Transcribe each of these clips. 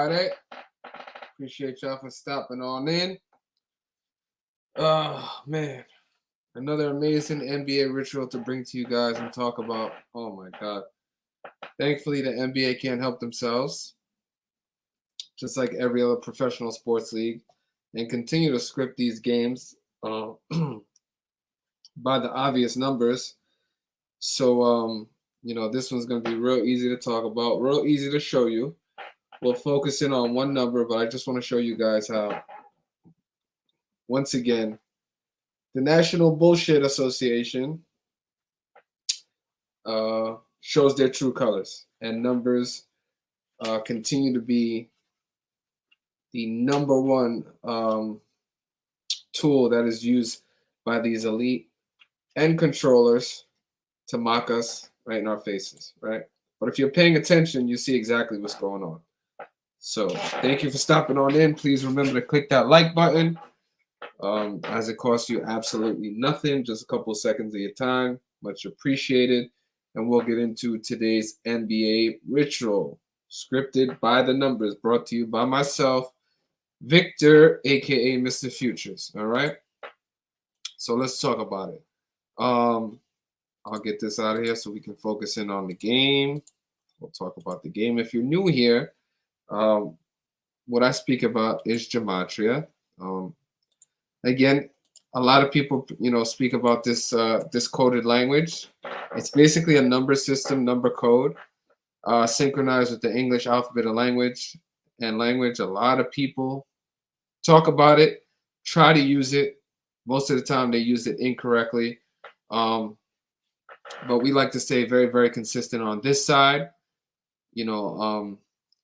Friday. Appreciate y'all for stopping on in. Oh, man. Another amazing NBA ritual to bring to you guys and talk about. Oh, my God. Thankfully, the NBA can't help themselves, just like every other professional sports league, and continue to script these games by the obvious numbers. So, this one's going to be real easy to talk about, real easy to show you. We'll focus in on one number, but I just want to show you guys how, once again, the National Bullshit Association shows their true colors, and numbers continue to be the number one tool that is used by these elite and controllers to mock us right in our faces, right? But if you're paying attention, you see exactly what's going on. So thank you for stopping on in. Please remember to click that like button, as it costs you absolutely nothing, just a couple of seconds of your time. Much appreciated. And we'll get into today's NBA ritual, scripted by the numbers, brought to you by myself, Victor, aka Mr. Futures. All right. So let's talk about it. I'll get this out of here so we can focus in on the game. We'll talk about the game. If you're new here, what I speak about is Gematria. Again, a lot of people, speak about this this coded language. It's basically a number system, number code, synchronized with the English alphabet and language. A lot of people talk about it, try to use it. Most of the time, they use it incorrectly. But we like to stay very, very consistent on this side.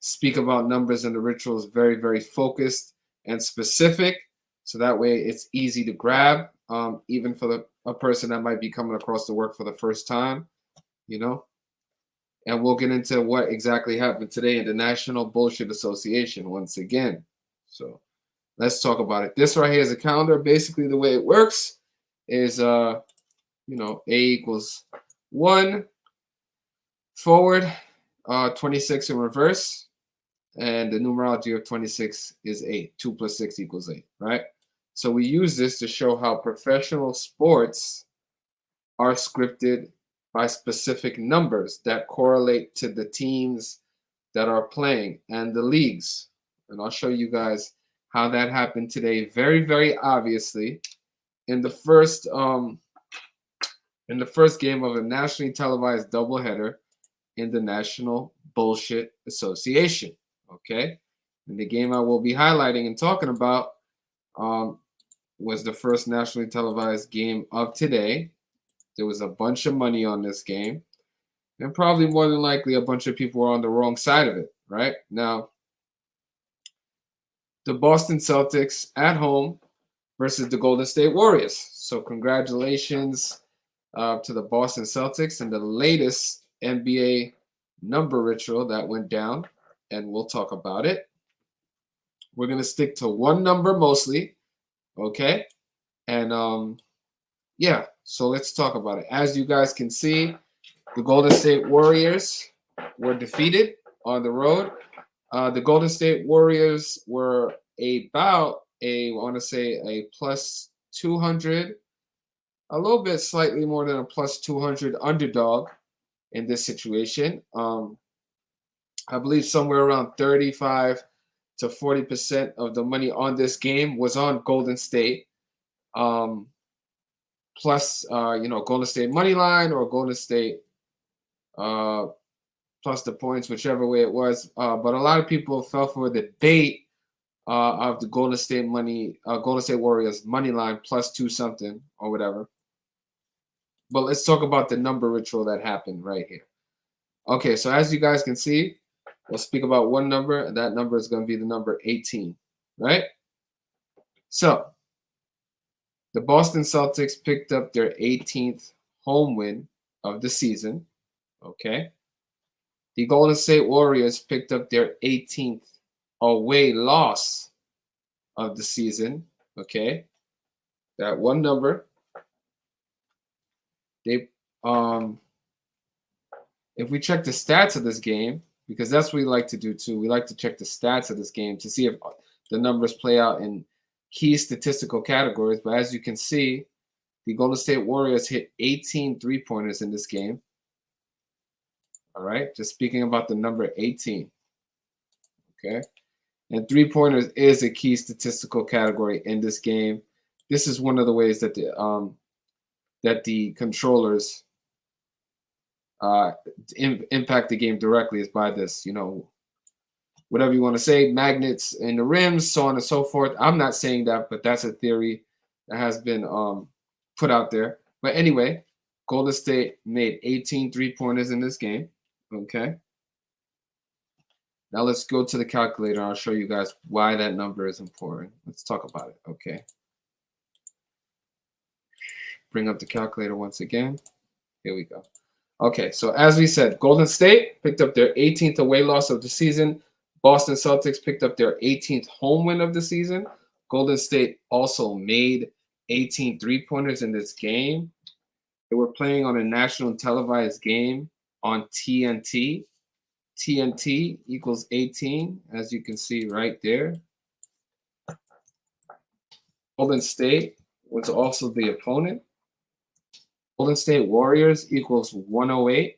Speak about numbers and the rituals very, very focused and specific. So that way it's easy to grab, even for a person that might be coming across the work for the first time, And we'll get into what exactly happened today in the National Bullshit Association once again. So let's talk about it. This right here is a calendar. Basically, the way it works is, A equals 1 forward, 26 in reverse, and the numerology of 26 is 8. 2 plus 6 equals 8, right? So we use this to show how professional sports are scripted by specific numbers that correlate to the teams that are playing and the leagues. And I'll show you guys how that happened today, very, very obviously, in the first game of a nationally televised doubleheader in the National Bullshit Association. Okay, and the game I will be highlighting and talking about was the first nationally televised game of today. There was a bunch of money on this game, and probably more than likely a bunch of people were on the wrong side of it. Right now, the Boston Celtics at home versus the Golden State Warriors. So congratulations to the Boston Celtics and the latest NBA number ritual that went down, and we'll talk about it. We're going to stick to one number mostly, okay? And so let's talk about it. As you guys can see, the Golden State Warriors were defeated on the road. The Golden State Warriors were about a plus 200, a little bit slightly more than a plus 200 underdog in this situation. I believe somewhere around 35 to 40% of the money on this game was on Golden State. Plus, Golden State money line or Golden State plus the points, whichever way it was. But a lot of people fell for the bait of the Golden State Warriors money line plus 2 something or whatever. But let's talk about the number ritual that happened right here. Okay, so as you guys can see, we'll speak about one number, and that number is going to be the number 18, right? So the Boston Celtics picked up their 18th home win of the season, okay? The Golden State Warriors picked up their 18th away loss of the season, okay? That one number. They if we check the stats of this game, because that's what we like to do too. We like to check the stats of this game to see if the numbers play out in key statistical categories. But as you can see, the Golden State Warriors hit 18 three-pointers in this game. All right, just speaking about the number 18. Okay, and three-pointers is a key statistical category in this game. This is one of the ways that the controllers impact the game directly, is by this, whatever you want to say, magnets in the rims, so on and so forth. I'm not saying that, but that's a theory that has been put out there. But anyway, Golden State made 18 three-pointers in this game. Okay. Now let's go to the calculator. I'll show you guys why that number is important. Let's talk about it. Okay. Bring up the calculator once again. Here we go. Okay, so as we said, Golden State picked up their 18th away loss of the season. Boston Celtics picked up their 18th home win of the season. Golden State also made 18 three-pointers in this game. They were playing on a national televised game on TNT. TNT equals 18, as you can see right there. Golden State was also the opponent. Golden State Warriors equals 108.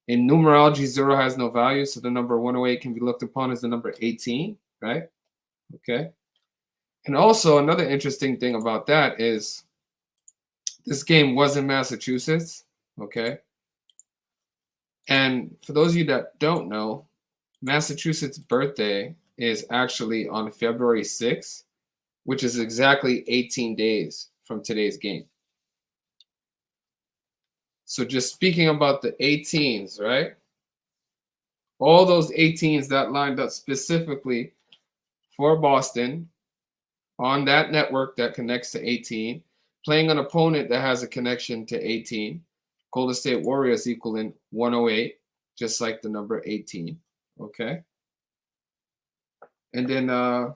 In numerology, 0 has no value, so the number 108 can be looked upon as the number 18, right? Okay. And also, another interesting thing about that is this game was in Massachusetts, okay? And for those of you that don't know, Massachusetts' birthday is actually on February 6th, which is exactly 18 days from today's game. So just speaking about the 18s, right? All those 18s that lined up specifically for Boston on that network that connects to 18, playing an opponent that has a connection to 18. Golden State Warriors equaling 108, just like the number 18. Okay. And then the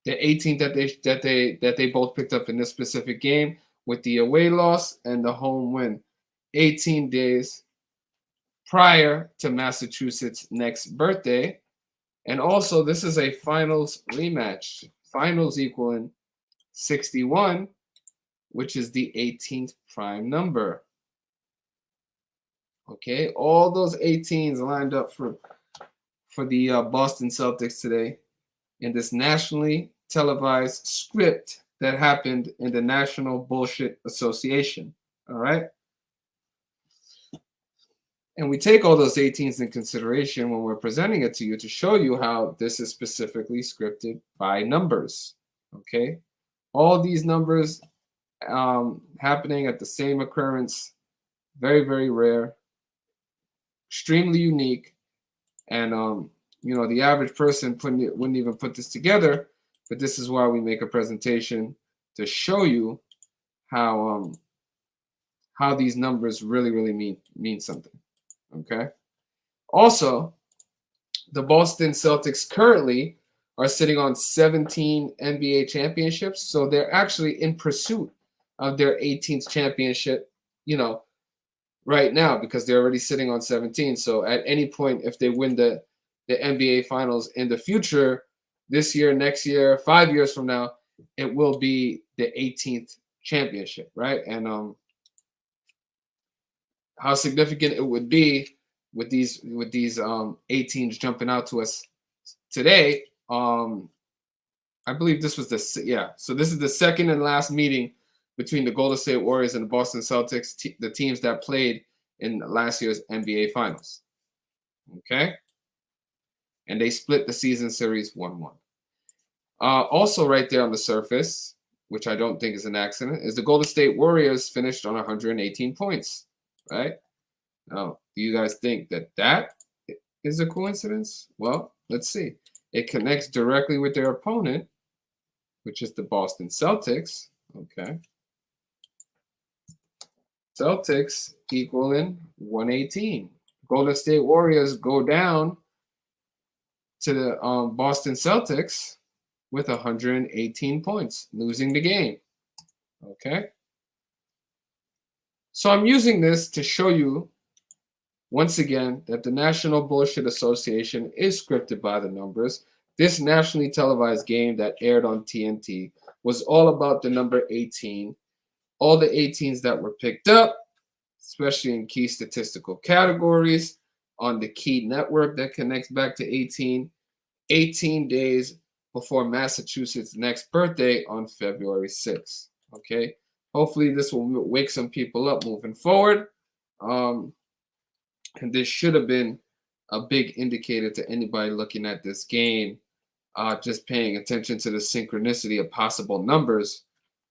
18 that they both picked up in this specific game, with the away loss and the home win, 18 days prior to Massachusetts' next birthday. And also, this is a finals rematch. Finals equaling 61, which is the 18th prime number. Okay, all those 18s lined up for the Boston Celtics today in this nationally televised script that happened in the National Bullshit Association. All right. And we take all those 18s in consideration when we're presenting it to you to show you how this is specifically scripted by numbers. Okay. All these numbers happening at the same occurrence, very, very rare, extremely unique. And, the average person wouldn't even put this together, but this is why we make a presentation to show you how these numbers really, really mean something. Okay. Also, the Boston Celtics currently are sitting on 17 NBA championships, so they're actually in pursuit of their 18th championship, right now, because they're already sitting on 17. So at any point, if they win the NBA Finals in the future, this year, next year, 5 years from now, it will be the 18th championship, right? And how significant it would be with these 18s jumping out to us today. I believe this was so this is the second and last meeting between the Golden State Warriors and the Boston Celtics, the teams that played in last year's NBA Finals. Okay? And they split the season series 1-1. Also right there on the surface, which I don't think is an accident, is the Golden State Warriors finished on 118 points, right? Now, do you guys think that is a coincidence? Well, let's see. It connects directly with their opponent, which is the Boston Celtics, okay? Celtics equaling 118. Golden State Warriors go down to the Boston Celtics with 118 points, losing the game. Okay. So I'm using this to show you once again, that the National Bullshit Association is scripted by the numbers. This nationally televised game that aired on TNT was all about the number 18, all the 18s that were picked up, especially in key statistical categories, on the key network that connects back to 18 days before Massachusetts' next birthday on February 6th. Okay? Hopefully, this will wake some people up moving forward. And this should have been a big indicator to anybody looking at this game, just paying attention to the synchronicity of possible numbers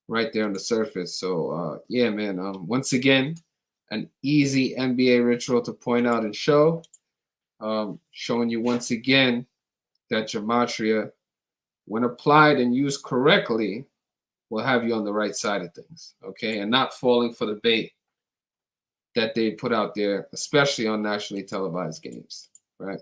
right there on the surface. So, yeah, man, once again, an easy NBA ritual to point out and show, showing you once again that Gematria, when applied and used correctly, will have you on the right side of things, okay? And not falling for the bait that they put out there, especially on nationally televised games, right?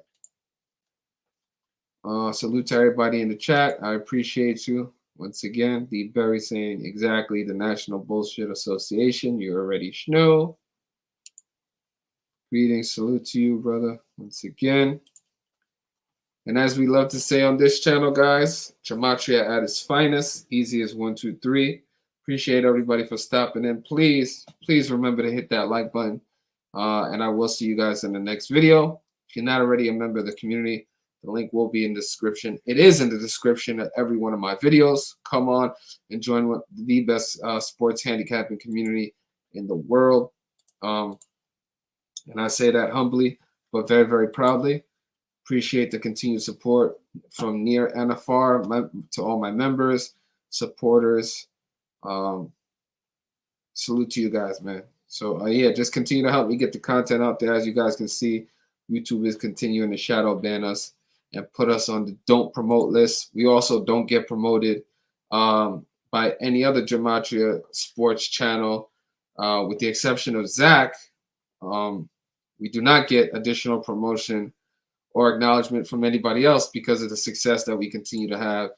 Salute to everybody in the chat. I appreciate you. Once again, the Berry saying exactly the National Bullshit Association. You already know. Greetings, salute to you, brother. Once again. And as we love to say on this channel, guys, Gematria at its finest. Easy as 1, 2, 3. Appreciate everybody for stopping in. Please remember to hit that like button. And I will see you guys in the next video. If you're not already a member of the community, the link will be in the description. It is in the description of every one of my videos. Come on and join the best sports handicapping community in the world. And I say that humbly, but very, very proudly. Appreciate the continued support from near and afar to all my members, supporters. Salute to you guys, man. So, yeah, just continue to help me get the content out there. As you guys can see, YouTube is continuing to shadow ban us and put us on the don't promote list. We also don't get promoted by any other Gematria sports channel, with the exception of Zach. We do not get additional promotion or acknowledgement from anybody else because of the success that we continue to have,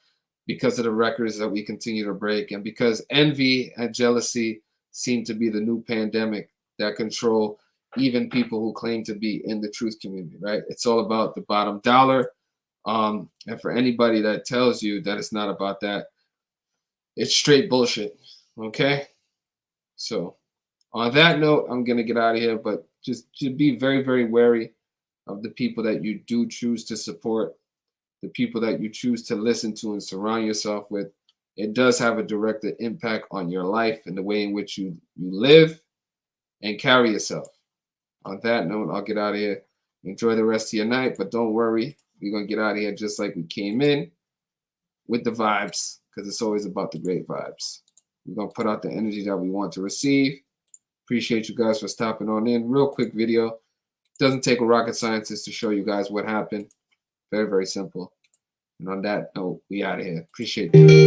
because of the records that we continue to break, and because envy and jealousy seem to be the new pandemic that control even people who claim to be in the truth community, right? It's all about the bottom dollar. And for anybody that tells you that it's not about that, it's straight bullshit, okay? So on that note, I'm going to get out of here, but just be very, very wary of the people that you do choose to support, the people that you choose to listen to and surround yourself with. It does have a direct impact on your life and the way in which you live and carry yourself. On that note, I'll get out of here. Enjoy the rest of your night, but don't worry. We're going to get out of here just like we came in, with the vibes, because it's always about the great vibes. We're going to put out the energy that we want to receive. Appreciate you guys for stopping on in. Real quick video. Doesn't take a rocket scientist to show you guys what happened. Very, very simple. And on that note, we out of here. Appreciate it.